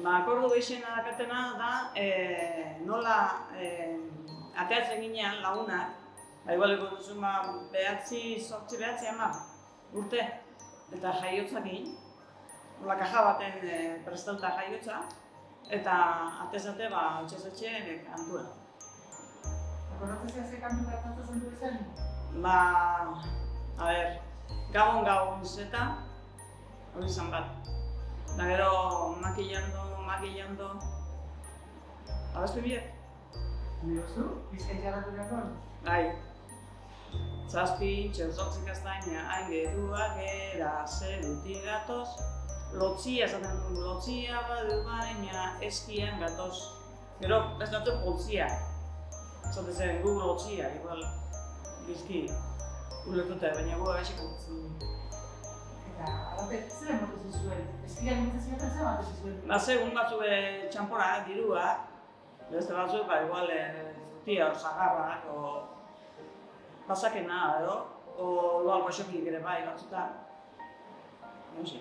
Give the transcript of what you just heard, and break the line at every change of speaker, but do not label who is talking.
Akordu gehiena dakatena da, nola ateatzen ginean lagunak, igualeko duzu zortzi behatzi hamar urte, eta jaiotzak egin, nola kaja baten prestauta jaiotza, eta atezate etxe kantua.
Akordatzen ze kantu kantatzen du izan?
Gabon zeta, hori izan bat. Da gero makillando, abaztu biek?
Diozu? Bizkaitxarratu gatoan?
Bai. Zazpi, txerzortzik aztaina, hain geruak era, zerutik gatoz. Lotzia esaten dugu, lotzia badu baina eskian gatoz. Gero, ez datu poltzia. Zaten zen, gu lotzia, igual, bizki, ulertute, baina gu agaxik urtzen dugu.
Eta, arate, zer emotu zizuen? Eskian emotu zizuen, zer emotu zizuen?
Segun batzuk txampora, dirua, beste batzuk, igual, tia, zagarrak, pasakena, edo, igual goxokik ere bai batzuta. No sé,